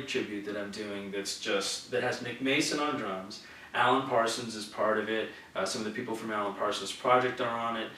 Floyd tribute that I'm doing that has Nick Mason on drums. Alan Parsons is part of it. Some of the people from Alan Parsons' project are on it.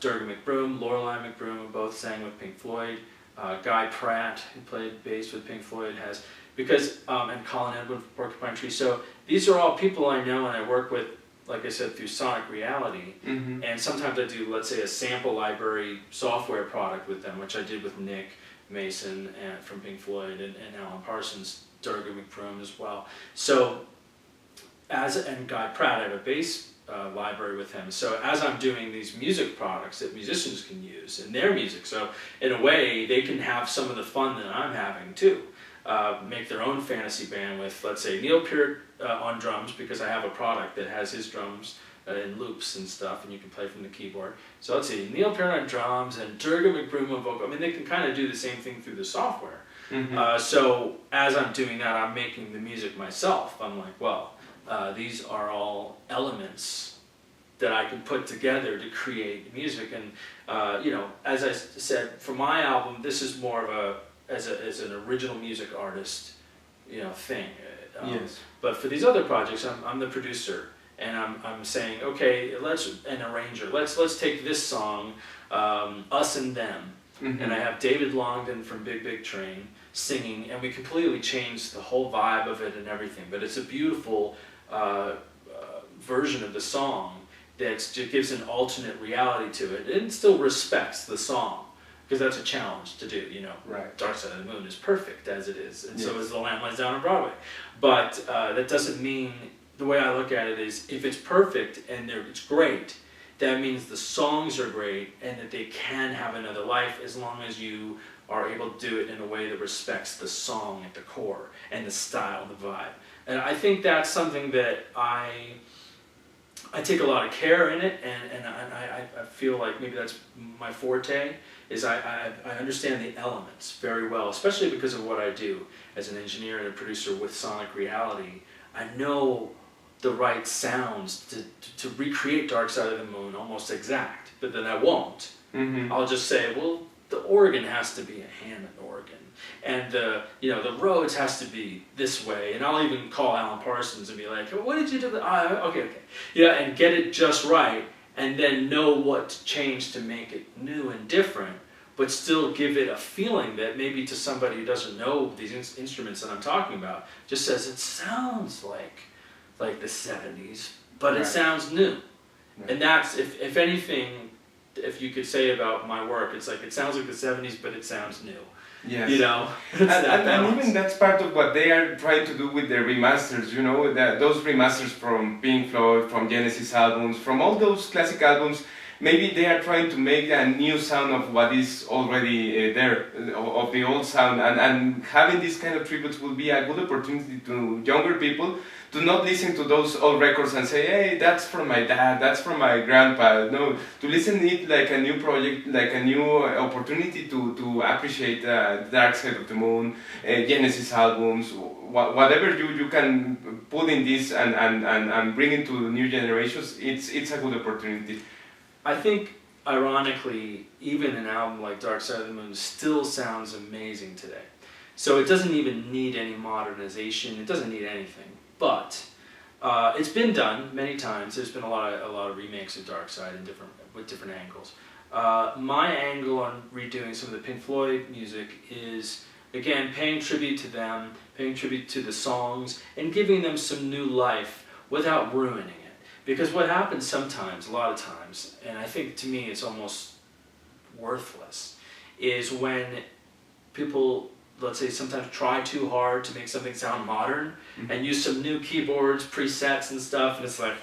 Durga McBroom, Lorelei McBroom, who both sang with Pink Floyd. Guy Pratt, who played bass with Pink Floyd, and Colin Edwin from Porcupine Tree. So these are all people I know and I work with, like I said, through Sonic Reality. Mm-hmm. And sometimes I do, let's say, a sample library software product with them, which I did with Nick Mason from Pink Floyd and Alan Parsons, Durga McBroom as well. So, and Guy Pratt, I have a bass library with him. So as I'm doing these music products that musicians can use in their music, so in a way they can have some of the fun that I'm having too. Make their own fantasy band with, let's say, Neil Peart on drums, because I have a product that has his drums in loops and stuff, and you can play from the keyboard. So let's see, Neil Peart on drums and Durga McBroom on vocal. I mean, they can kind of do the same thing through the software. Mm-hmm. So as I'm doing that, I'm making the music myself. I'm like, well, these are all elements that I can put together to create music. And as I said, for my album, this is more of as an original music artist, thing. Yes. But for these other projects, I'm the producer, and I'm saying, okay, an arranger. Let's take this song, Us and Them, mm-hmm. and I have David Longdon from Big Big Train singing, and we completely changed the whole vibe of it and everything. But it's a beautiful version of the song that just gives an alternate reality to it. It still respects the song, because that's a challenge to do, Right. Dark Side of the Moon is perfect as it is, and yes. so is The Lamb Lies Down on Broadway. But that doesn't mean, the way I look at it is, if it's perfect and it's great, that means the songs are great and that they can have another life, as long as you are able to do it in a way that respects the song at the core and the style, the vibe. And I think that's something that I take a lot of care in it, and I feel like maybe that's my forte, is I understand the elements very well, especially because of what I do as an engineer and a producer with Sonic Reality. I know the right sounds to recreate Dark Side of the Moon almost exact, but then I won't. Mm-hmm. I'll just say, well, the organ has to be a Hammond organ, and the Rhodes has to be this way, and I'll even call Alan Parsons and be like, what did you do? Okay, and get it just right, and then know what to change to make it new and different, but still give it a feeling that maybe to somebody who doesn't know these instruments that I'm talking about, just says it sounds like the 70s, but right. It sounds new. Right. And that's, if anything, if you could say about my work, it's like, it sounds like the 70s, but it sounds new. Yes. And even that's part of what they are trying to do with their remasters, those remasters from Pink Floyd, from Genesis albums, from all those classic albums. Maybe they are trying to make a new sound of what is already there, of the old sound, and having these kind of tributes will be a good opportunity to younger people to not listen to those old records and say, hey, that's from my dad, that's from my grandpa. No, to listen to it like a new project, like a new opportunity to appreciate Dark Side of the Moon, Genesis albums, whatever you can put in this and bring it to new generations. It's a good opportunity. I think, ironically, even an album like Dark Side of the Moon still sounds amazing today. So it doesn't even need any modernization. It doesn't need anything. But it's been done many times. There's been a lot of remakes of Dark Side with different angles. My angle on redoing some of the Pink Floyd music is, again, paying tribute to them, paying tribute to the songs, and giving them some new life without ruining it. Because what happens sometimes, a lot of times, and I think to me it's almost worthless, is when people, let's say, sometimes try too hard to make something sound modern, mm-hmm. and use some new keyboards, presets and stuff, and it's like,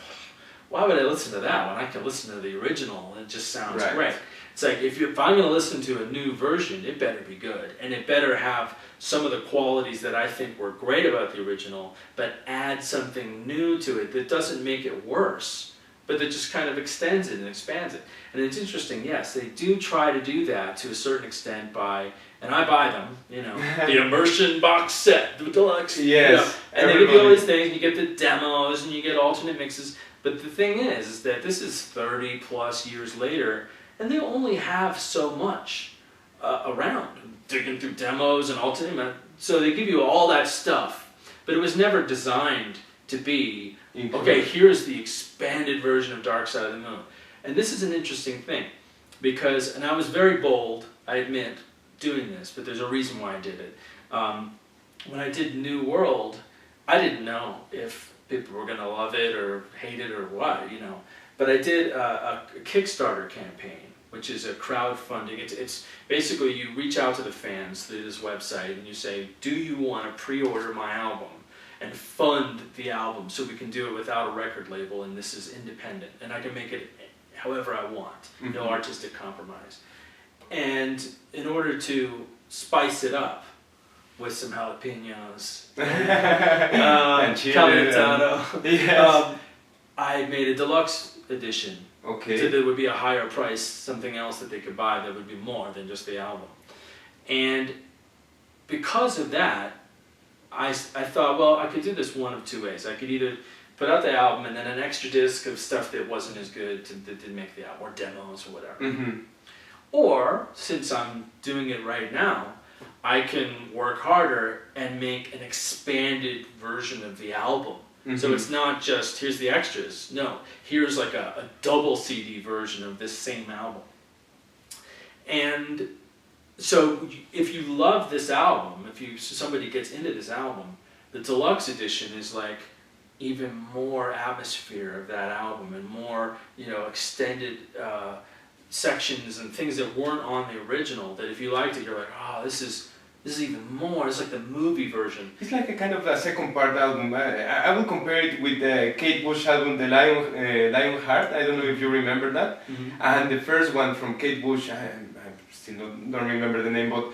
why would I listen to that when I can listen to the original and it just sounds right. great? It's like, if I'm going to listen to a new version, it better be good, and it better have some of the qualities that I think were great about the original, but add something new to it that doesn't make it worse, but that just kind of extends it and expands it. And it's interesting, yes, they do try to do that to a certain extent by, and I buy them, the immersion box set, the deluxe, yes, and they give you all these things, and you get the demos, and you get alternate mixes. But the thing is that this is 30 plus years later, and they only have so much around. Digging through demos and alternate, So they give you all that stuff, but it was never designed to be, Include. okay, here's the expanded version of Dark Side of the Moon. And this is an interesting thing, because, and I was very bold, I admit, doing this, but there's a reason why I did it. When I did New World, I didn't know if people were going to love it or hate it or what, you know. But I did a Kickstarter campaign, which is a crowdfunding. It's basically you reach out to the fans through this website and you say, do you want to pre-order my album and fund the album so we can do it without a record label and this is independent and I can make it however I want, no artistic compromise. And in order to spice it up with some jalapenos, and Caminatado, yes. I made a deluxe edition. Okay. So there would be a higher price, something else that they could buy that would be more than just the album. And because of that, I thought, well, I could do this one of two ways. I could either put out the album and then an extra disc of stuff that wasn't as good that didn't make the album, or demos or whatever. Mm-hmm. Or, since I'm doing it right now, I can work harder and make an expanded version of the album. So it's not just, here's the extras. No, here's like a double CD version of this same album. And so if you love this album, if somebody gets into this album, the deluxe edition is like even more atmosphere of that album and more, you know, extended sections and things that weren't on the original, that if you liked it, you're like, oh, this is even more. It's like the movie version. It's like a kind of a second part album. I will compare it with the Kate Bush album, The Lionheart. I don't know if you remember that. And the first one from Kate Bush, I still don't remember the name, but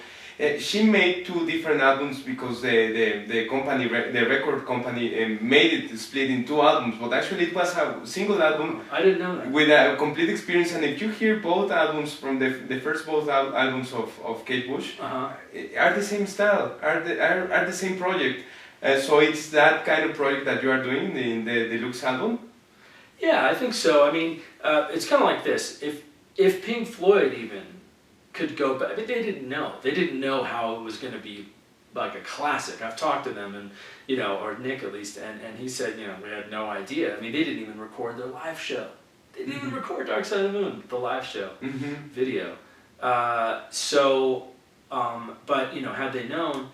she made two different albums because the company, the record company, made it split in two albums. But actually, it was a single album. I didn't know that. With a complete experience. And if you hear both albums from the first both albums of Kate Bush, are the same style, are the same project. So it's that kind of project that you are doing in the deluxe album. Yeah, I think so. I mean, it's kind of like this. If Pink Floyd even could go back, I mean, they didn't know. They didn't know how it was going to be like a classic. I've talked to them, and you know, or Nick at least, and he said, you know, we had no idea. I mean, they didn't even record their live show. They didn't even record Dark Side of the Moon, the live show video. But you know, had they known,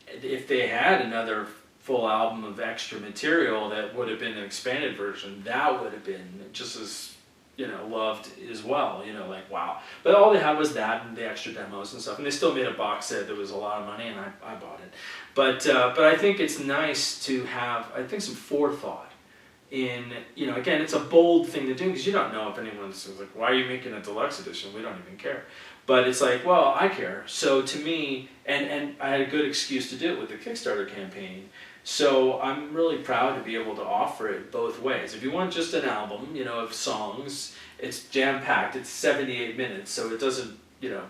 if they had another full album of extra material that would have been an expanded version, that would have been just as, you know, loved as well, you know, like, wow. But all they had was that and the extra demos and stuff, and they still made a box set that was a lot of money, and I bought it. But I think it's nice to have, I think, some forethought in, you know, again, it's a bold thing to do, because you don't know if anyone's like, why are you making a deluxe edition? We don't even care. But it's like, well, I care. So to me, and I had a good excuse to do it with the Kickstarter campaign. So I'm really proud to be able to offer it both ways. If you want just an album, you know, of songs, it's jam-packed. It's 78 minutes, so it doesn't, you know,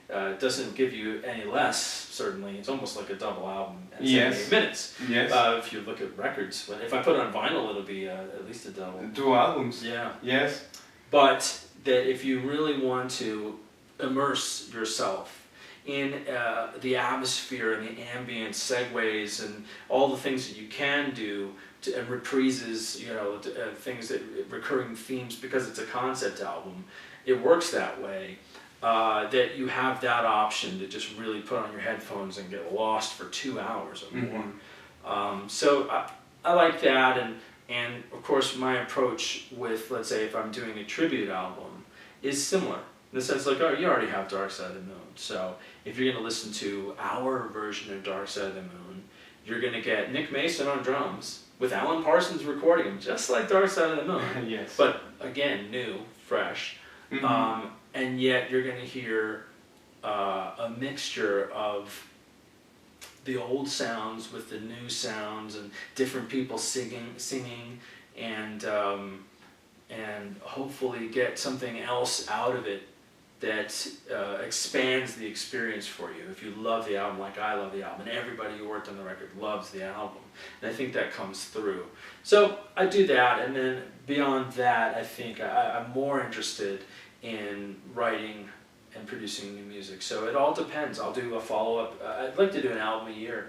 it doesn't give you any less, certainly. It's almost like a double album at 78 minutes. Yes. If you look at records. But if I put it on vinyl, it'll be at least a double. Two albums. Yeah. Yes. But that if you really want to immerse yourself in the atmosphere and the ambient segues and all the things that you can do and reprises, you know, things that recurring themes, because it's a concept album, it works that way. That you have that option to just really put on your headphones and get lost for 2 hours or more. So I like that, and of course my approach with, let's say, if I'm doing a tribute album, is similar. In the sense, like, oh, you already have Dark Side of the Moon, so if you're going to listen to our version of Dark Side of the Moon, you're going to get Nick Mason on drums, with Alan Parsons recording him, just like Dark Side of the Moon. Yes. But again, new, fresh. And yet you're going to hear a mixture of the old sounds with the new sounds and different people singing and hopefully get something else out of it that expands the experience for you. If you love the album like I love the album, and everybody who worked on the record loves the album, and I think that comes through. So I do that, and then beyond that, I think I'm more interested in writing and producing new music. So it all depends. I'll do a follow-up. I'd like to do an album a year.